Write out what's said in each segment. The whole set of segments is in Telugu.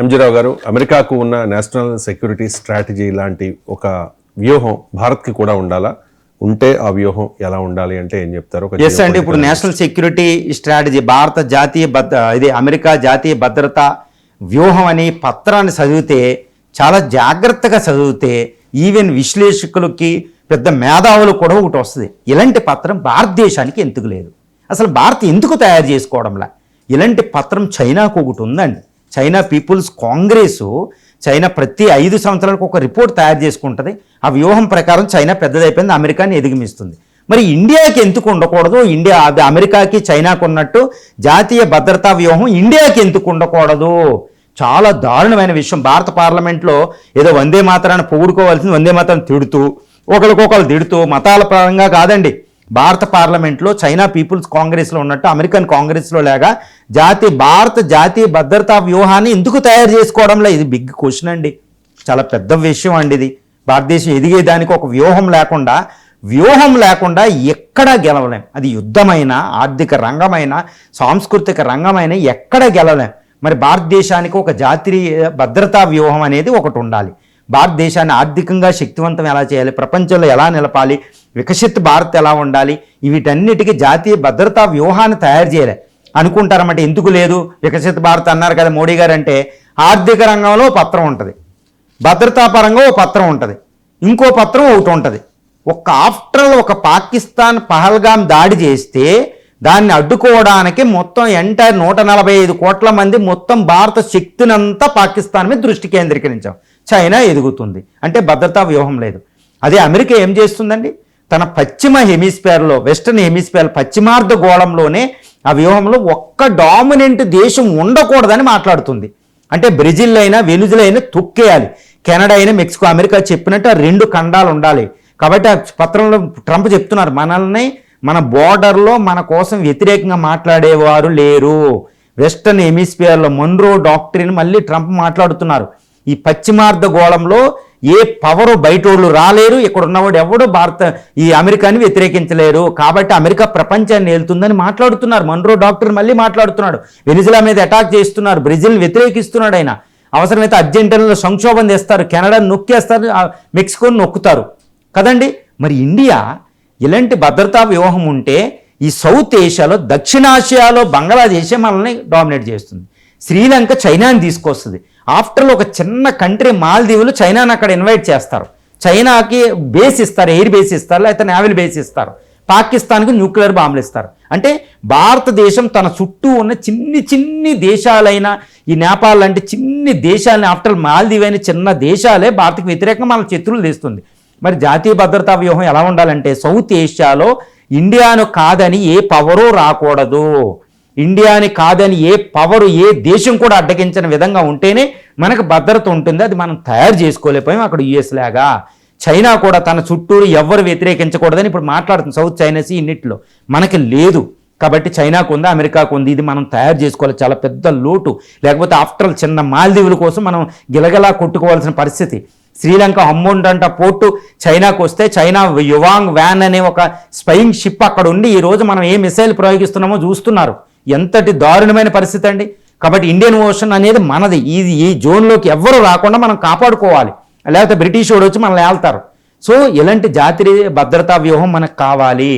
ఎంజీరావు గారు, అమెరికాకు ఉన్న నేషనల్ సెక్యూరిటీ స్ట్రాటజీ లాంటి ఒక వ్యూహం భారత్కి కూడా ఉండాలా? ఉంటే ఆ వ్యూహం ఎలా ఉండాలి అంటే ఏం చెప్తారు? ఎస్ అండి, ఇప్పుడు నేషనల్ సెక్యూరిటీ స్ట్రాటజీ భారత జాతీయ ఇది అమెరికా జాతీయ భద్రతా వ్యూహం అనే పత్రాన్ని చదివితే, చాలా జాగ్రత్తగా చదివితే ఈవెన్ విశ్లేషకులకి పెద్ద మేధావులు కూడా ఒకటి వస్తుంది, ఇలాంటి పత్రం భారతదేశానికి ఎందుకు లేదు, అసలు భారత్ ఎందుకు తయారు చేసుకోవడంలా. ఇలాంటి పత్రం చైనాకు ఒకటి ఉందండి. చైనా పీపుల్స్ కాంగ్రెస్, చైనా ప్రతి 5 సంవత్సరాలకు ఒక రిపోర్ట్ తయారు చేసుకుంటుంది. ఆ వ్యూహం ప్రకారం చైనా పెద్దదైపోయింది, అమెరికాని ఎదిగమిస్తుంది. మరి ఇండియాకి ఎందుకు ఉండకూడదు? ఇండియా అది అమెరికాకి చైనాకు ఉన్నట్టు జాతీయ భద్రతా వ్యూహం ఇండియాకి ఎందుకు ఉండకూడదు? చాలా దారుణమైన విషయం. భారత పార్లమెంట్లో ఏదో వందే మాతరాన్ని పొగుడుకోవాల్సింది వందే మాతరాన్ని తిడుతూ, ఒకరికొకరు తిడుతూ, మతాల పరంగా కాదండి. భారత పార్లమెంట్లో చైనా పీపుల్స్ కాంగ్రెస్లో ఉన్నట్టు అమెరికన్ కాంగ్రెస్లో లేగా భారత జాతీయ భద్రతా వ్యూహాన్ని ఎందుకు తయారు చేసుకోవడంలో, ఇది బిగ్ క్వశ్చన్ అండి. చాలా పెద్ద విషయం అండి ఇది. భారతదేశం ఎదిగేదానికి ఒక వ్యూహం లేకుండా ఎక్కడా గెలవలేం. అది యుద్ధమైన, ఆర్థిక రంగమైన, సాంస్కృతిక రంగమైన ఎక్కడ గెలవలేం. మరి భారతదేశానికి ఒక జాతీయ భద్రతా వ్యూహం అనేది ఒకటి ఉండాలి. భారతదేశాన్ని ఆర్థికంగా శక్తివంతం ఎలా చేయాలి, ప్రపంచంలో ఎలా నిలపాలి, వికసిత్ భారత్ ఎలా ఉండాలి, వీటన్నిటికీ జాతీయ భద్రతా వ్యూహాన్ని తయారు చేయాలి అనుకుంటారన్నమాట. ఎందుకు లేదు? వికసిత్ భారత్ అన్నారు కదా మోడీ గారు. అంటే ఆర్థిక రంగంలో పత్రం ఉంటుంది, భద్రతా పరంగా ఓ పత్రం ఉంటుంది, ఇంకో పత్రం ఒకటి ఉంటుంది. ఒక పాకిస్తాన్ పహల్గాం దాడి చేస్తే దాన్ని అడ్డుకోవడానికి మొత్తం ఎంటైర్ 145 కోట్ల మంది మొత్తం భారత శక్తినంతా పాకిస్తాన్ మీద దృష్టి కేంద్రీకరించాం. చైనా ఎదుగుతుంది అంటే భద్రతా వ్యూహం లేదు. అదే అమెరికా ఏం చేస్తుందండి? తన పశ్చిమ హెమిస్ఫియర్లో, వెస్టర్న్ హెమిస్ఫియర్ పశ్చిమార్ధ గోళంలోనే ఆ వ్యూహంలో ఒక్క డామినెంట్ దేశం ఉండకూడదని మాట్లాడుతుంది. అంటే బ్రెజిల్ అయినా వెనుజులా అయినా తొక్కేయాలి, కెనడా అయినా మెక్సికో. అమెరికా చెప్పినట్టు ఆ 2 ఖండాలు ఉండాలి. కాబట్టి ఆ పత్రంలో ట్రంప్ చెప్తున్నారు, మన బోర్డర్లో మన కోసం వ్యతిరేకంగా మాట్లాడేవారు లేరు. వెస్టర్న్ హెమిస్ఫియర్లో మన్రో డాక్ట్రిన్ మళ్ళీ ట్రంప్ మాట్లాడుతున్నారు. ఈ పశ్చిమార్ధ గోళంలో ఏ పవరు బయటోళ్ళు రాలేరు, ఇక్కడ ఉన్నవాడు ఎవడు ఈ అమెరికాని వ్యతిరేకించలేరు. కాబట్టి అమెరికా ప్రపంచాన్ని ఏలుతుందని మాట్లాడుతున్నారు. మన్రో డాక్టర్ మళ్ళీ మాట్లాడుతున్నాడు. వెనిజులా మీద అటాక్ చేస్తున్నారు, బ్రెజిల్ని వ్యతిరేకిస్తున్నాడు ఆయన. అవసరమైతే అర్జెంటీనాలో సంక్షోభం తెస్తారు, కెనడాను నొక్కేస్తారు, మెక్సికోని నొక్కుతారు కదండి. మరి ఇండియా ఇలాంటి భద్రతా వ్యూహం ఉంటే ఈ సౌత్ ఏషియాలో, దక్షిణాసియాలో బంగ్లాదేశే మనల్ని డామినేట్ చేస్తుంది. శ్రీలంక చైనాని తీసుకొస్తుంది. ఆఫ్టర్ ఒక చిన్న కంట్రీ మాల్దీవులు చైనాని అక్కడ ఇన్వైట్ చేస్తారు. చైనాకి బేస్ ఇస్తారు, ఎయిర్ బేస్ ఇస్తారు, లేకపోతే నేవల్ బేస్ ఇస్తారు. పాకిస్తాన్కి న్యూక్లియర్ బాంబులు ఇస్తారు. అంటే భారతదేశం తన చుట్టూ ఉన్న చిన్ని దేశాలైన ఈ నేపాల్ లాంటి చిన్ని దేశాలని, ఆఫ్టర్ మాల్దీవ్ అయిన చిన్న దేశాలే భారత్కి వ్యతిరేకంగా మన శత్రువులు తెస్తుంది. మరి జాతీయ భద్రతా వ్యూహం ఎలా ఉండాలంటే, సౌత్ ఏషియాలో ఇండియాను కాదని ఏ పవరు రాకూడదు, ఇండియాని కాదని ఏ పవరు, ఏ దేశం కూడా అడ్డగించిన విధంగా ఉంటేనే మనకు భద్రత ఉంటుంది. అది మనం తయారు చేసుకోలేకపోయాం. అక్కడ యుఎస్ లాగా చైనా కూడా తన చుట్టూరు ఎవరు వ్యతిరేకించకూడదని ఇప్పుడు మాట్లాడుతుంది. సౌత్ చైనా సీ ఇన్నిట్లో మనకి లేదు. కాబట్టి చైనాకు ఉంది, అమెరికాకు ఉంది. ఇది మనం తయారు చేసుకోవాలి. చాలా పెద్ద లోటు. లేకపోతే ఆఫ్టర్ చిన్న మాల్దీవుల కోసం మనం గిలగలా కొట్టుకోవాల్సిన పరిస్థితి. శ్రీలంక హమ్మొండంట పోర్టు చైనాకు వస్తే, చైనా యువాంగ్ వ్యాన్ అనే ఒక స్పైయింగ్ షిప్ అక్కడ ఉండి ఈరోజు మనం ఏ మిసైల్ ప్రయోగిస్తున్నామో చూస్తున్నారు. ఎంతటి దారుణమైన పరిస్థితి అండి. కాబట్టి ఇండియన్ ఓషన్ అనేది మనది. ఈ జోన్లోకి ఎవ్వరూ రాకుండా మనం కాపాడుకోవాలి, లేకపోతే బ్రిటిష్ వాడు వచ్చి మనల్ని ఏళ్తారు. సో ఇలాంటి జాతీయ భద్రతా వ్యూహం మనకు కావాలి.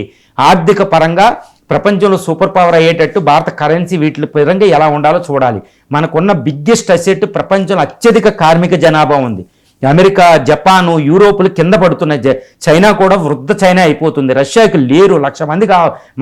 ఆర్థిక పరంగా ప్రపంచంలో సూపర్ పవర్ అయ్యేటట్టు భారత కరెన్సీ వీటి పరంగా ఎలా ఉండాలో చూడాలి. మనకున్న బిగ్గెస్ట్ అసెట్, ప్రపంచంలో అత్యధిక కార్మిక జనాభా ఉంది. అమెరికా, జపాను, యూరోపులు కింద పడుతున్నాయి. చైనా కూడా వృద్ధ చైనా అయిపోతుంది. రష్యాకి లేరు, 1,00,000 మంది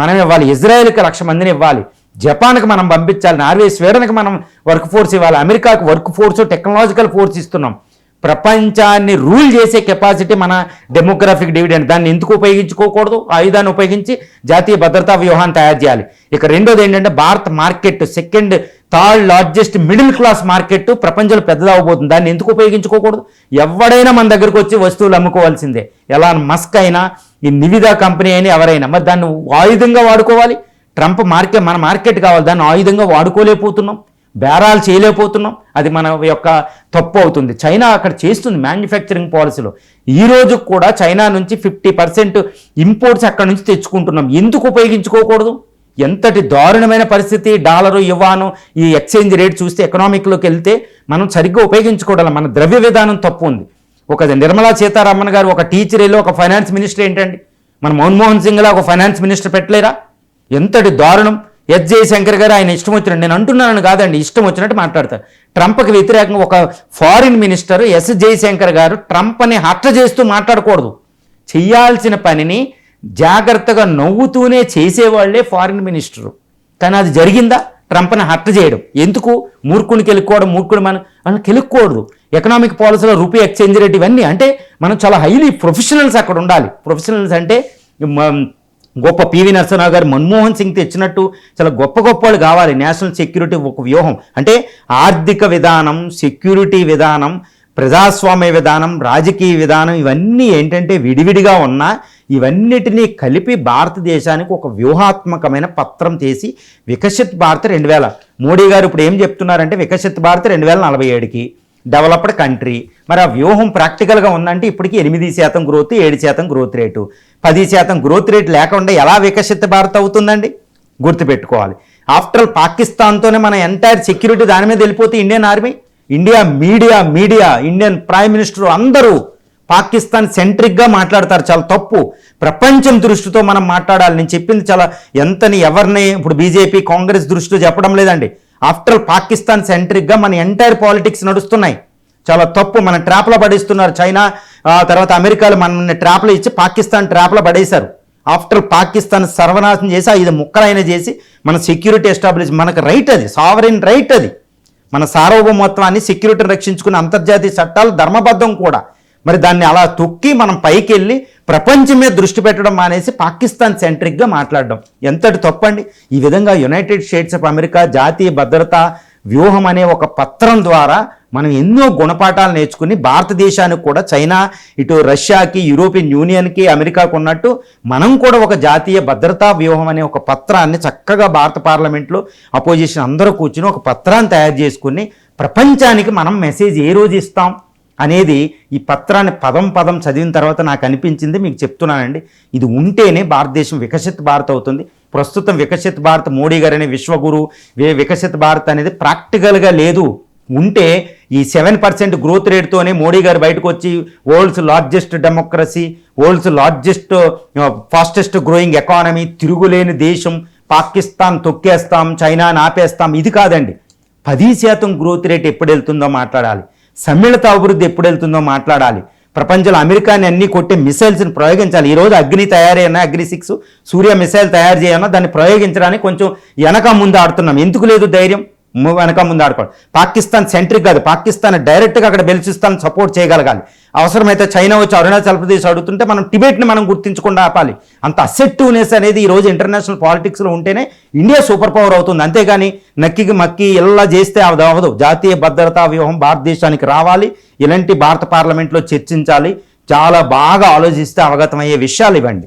మనం ఇవ్వాలి. ఇజ్రాయెల్కి 1,00,000 మందిని ఇవ్వాలి. జపాన్కి మనం పంపించాలి. నార్వే, స్వీడన్కి మనం వర్క్ ఫోర్స్ ఇవ్వాలి. అమెరికాకి వర్క్ ఫోర్స్, టెక్నాలజికల్ ఫోర్స్ ఇస్తున్నాం. ప్రపంచాన్ని రూల్ చేసే కెపాసిటీ మన డెమోగ్రాఫిక్ డివిడెండ్. దాన్ని ఎందుకు ఉపయోగించుకోకూడదు? ఆయుధాన్ని ఉపయోగించి జాతీయ భద్రతా వ్యూహాన్ని తయారు చేయాలి. ఇక రెండోది ఏంటంటే, Bharat market second, third largest middle class market ప్రపంచంలో పెద్దదవబోతుంది. దాన్ని ఎందుకు ఉపయోగించుకోకూడదు? ఎవడైనా మన దగ్గరకు వచ్చి వస్తువులు అమ్ముకోవాల్సిందే. ఎలా మస్క్ అయినా, ఈ నివిదా కంపెనీ అయినా, ఎవరైనా. మరి దాన్ని ఆయుధంగా వాడుకోవాలి. ట్రంప్ మన మార్కెట్ కావాలి, దాన్ని ఆయుధంగా వాడుకోలేకపోతున్నాం, బేరాలు చేయలేకపోతున్నాం. అది మన యొక్క తప్పు అవుతుంది. చైనా అక్కడ చేస్తుంది మ్యానుఫ్యాక్చరింగ్ పాలసీలో. ఈ రోజు కూడా చైనా నుంచి 50% ఇంపోర్ట్స్ అక్కడ నుంచి తెచ్చుకుంటున్నాం. ఎందుకు ఉపయోగించుకోకూడదు? ఎంతటి దారుణమైన పరిస్థితి. డాలరు యువాను ఈ ఎక్స్చేంజ్ రేట్ చూస్తే ఎకనామిక్లోకి వెళ్తే మనం సరిగ్గా ఉపయోగించుకోవడం, మన ద్రవ్య విధానం తప్పు ఉంది. ఒక నిర్మలా సీతారామన్ గారు ఒక టీచర్ వెళ్ళి ఒక ఫైనాన్స్ మినిస్టర్ ఏంటండి? మన మన్మోహన్ సింగ్ లా ఒక ఫైనాన్స్ మినిస్టర్ పెట్టలేరా? ఎంతటి దారుణం. ఎస్ జయశంకర్ గారు ఆయన ఇష్టం వచ్చినట్టు, నేను అంటున్నాను కాదండి, ఇష్టం వచ్చినట్టు మాట్లాడతారు. ట్రంప్కి వ్యతిరేకంగా ఒక ఫారిన్ మినిస్టర్ ఎస్ జయశంకర్ గారు ట్రంప్ని హత్య చేస్తూ మాట్లాడకూడదు. చేయాల్సిన పనిని జాగ్రత్తగా నవ్వుతూనే చేసేవాళ్లే ఫారిన్ మినిస్టరు. కానీ అది జరిగిందా? ట్రంప్ని హత్య చేయడం ఎందుకు? మూర్ఖుని కెలుక్కోవడం, మూర్ఖుడు మనం కెలుక్కూడదు. ఎకనామిక్ పాలసీలో రూపీ ఎక్స్చేంజ్ రేట్ ఇవన్నీ అంటే మనం చాలా హైలీ ప్రొఫెషనల్స్ అక్కడ ఉండాలి. ప్రొఫెషనల్స్ అంటే గొప్ప పివి నరసింహరావు గారు మన్మోహన్ సింగ్ తెచ్చినట్టు చాలా గొప్ప గొప్ప వాళ్ళు కావాలి. నేషనల్ సెక్యూరిటీ ఒక వ్యూహం అంటే ఆర్థిక విధానం, సెక్యూరిటీ విధానం, ప్రజాస్వామ్య విధానం, రాజకీయ విధానం ఇవన్నీ ఏంటంటే విడివిడిగా ఉన్నా ఇవన్నిటినీ కలిపి భారతదేశానికి ఒక వ్యూహాత్మకమైన పత్రం చేసి వికసిత్ భారత్ 2000 మోడీ గారు ఇప్పుడు ఏం చెప్తున్నారంటే వికసిత్ భారత్ 2047కి డెవలప్డ్ కంట్రీ. మరి ఆ వ్యూహం ప్రాక్టికల్గా ఉందంటే ఇప్పటికీ 8% growth, 7% growth rate, 10% growth rate లేకుండా ఎలా వికసిత భారత్ అవుతుందండి? గుర్తుపెట్టుకోవాలి. ఆఫ్టర్ ఆల్ పాకిస్తాన్తోనే మన ఎంటైర్ సెక్యూరిటీ దాని మీద వెళ్ళిపోతే Indian army, India media, Indian prime minister అందరూ పాకిస్తాన్ సెంట్రిక్గా మాట్లాడతారు. చాలా తప్పు. ప్రపంచం దృష్టితో మనం మాట్లాడాలి. నేను చెప్పింది చాలా ఎవరిని ఇప్పుడు బీజేపీ కాంగ్రెస్ దృష్టితో చెప్పడం లేదండి. ఆఫ్టర్ ఆల్ పాకిస్తాన్ సెంట్రిక్గా మన ఎంటైర్ పాలిటిక్స్ నడుస్తున్నాయి. చాలా తప్పు. మన ట్రాప్లో పడేస్తున్నారు. చైనా తర్వాత అమెరికాలు మన ట్రాప్లో ఇచ్చి పాకిస్తాన్ ట్రాప్లో పడేశారు. ఆఫ్టర్ పాకిస్తాన్ సర్వనాశనం చేసి 5 ముక్కలైన చేసి మన సెక్యూరిటీ ఎస్టాబ్లిష్, మనకు రైట్ అది, సావరిన్ రైట్ అది. మన సార్వభౌమత్వాన్ని సెక్యూరిటీని రక్షించుకునే అంతర్జాతీయ చట్టాలు ధర్మబద్ధం కూడా. మరి దాన్ని అలా తొక్కి మనం పైకి వెళ్ళి ప్రపంచం మీద దృష్టి పెట్టడం మానేసి పాకిస్తాన్ సెంట్రిక్గా మాట్లాడడం ఎంతటి తప్పండి. ఈ విధంగా యునైటెడ్ స్టేట్స్ ఆఫ్ అమెరికా జాతీయ భద్రతా వ్యూహం అనే ఒక పత్రం ద్వారా మనం ఎన్నో గుణపాఠాలు నేర్చుకుని భారతదేశానికి కూడా చైనా, ఇటు రష్యాకి, యూరోపియన్ యూనియన్కి, అమెరికాకు ఉన్నట్టు మనం కూడా ఒక జాతీయ భద్రతా వ్యూహం అనే ఒక పత్రాన్ని చక్కగా భారత పార్లమెంట్లో అపోజిషన్ అందరూ కూర్చుని ఒక పత్రాన్ని తయారు చేసుకుని ప్రపంచానికి మనం మెసేజ్ ఏ రోజు ఇస్తాం అనేది ఈ పత్రాన్ని పదం చదివిన తర్వాత నాకు అనిపించింది, మీకు చెప్తున్నానండి. ఇది ఉంటేనే భారతదేశం వికసిత్ భారత్ అవుతుంది. ప్రస్తుతం వికసిత్ భారత్ మోడీ గారు అనే విశ్వగురు వికసిత్ భారత్ అనేది ప్రాక్టికల్గా లేదు. ఉంటే ఈ 7% గ్రోత్ రేట్తోనే మోడీ గారు బయటకు వచ్చి world's largest democracy, world's largest fastest growing economy, తిరుగులేని దేశం, పాకిస్తాన్ తొక్కేస్తాం, చైనాని ఆపేస్తాం, ఇది కాదండి. 10% గ్రోత్ రేట్ ఎప్పుడు వెళ్తుందో మాట్లాడాలి. సమ్మిళిత అభివృద్ధి ఎప్పుడు వెళ్తుందో మాట్లాడాలి. ప్రపంచంలో అమెరికాని అన్ని కొట్టే మిసైల్స్ని ప్రయోగించాలి. ఈరోజు అగ్ని తయారైనా, అగ్ని 6 సూర్య మిసైల్ తయారు చేయన్నా దాన్ని ప్రయోగించడానికి కొంచెం వెనక ముందు ఆడుతున్నాం. ఎందుకు లేదు ధైర్యం? వెనక ముందు ఆడుకోవాలి. పాకిస్తాన్ సెంట్రిక్ కాదు, పాకిస్తాన్ డైరెక్ట్గా అక్కడ బెలుచిస్తాన్ సపోర్ట్ చేయగలగాలి. అవసరమైతే చైనా వచ్చి అరుణాచల్ ప్రదేశ్ అడుగుతుంటే మనం టిబెట్ని మనం గుర్తించకుండా ఆపాలి. అంత అసెప్టివ్నెస్ అనేది ఈరోజు ఇంటర్నేషనల్ పాలిటిక్స్లో ఉంటేనే ఇండియా సూపర్ పవర్ అవుతుంది. అంతేగాని నక్కికి మక్కి ఇలా చేస్తే అవదు. జాతీయ భద్రతా వ్యూహం భారతదేశానికి రావాలి. ఇలాంటి భారత పార్లమెంట్లో చర్చించాలి. చాలా బాగా ఆలోచిస్తే అవగతమయ్యే విషయాలు ఇవ్వండి.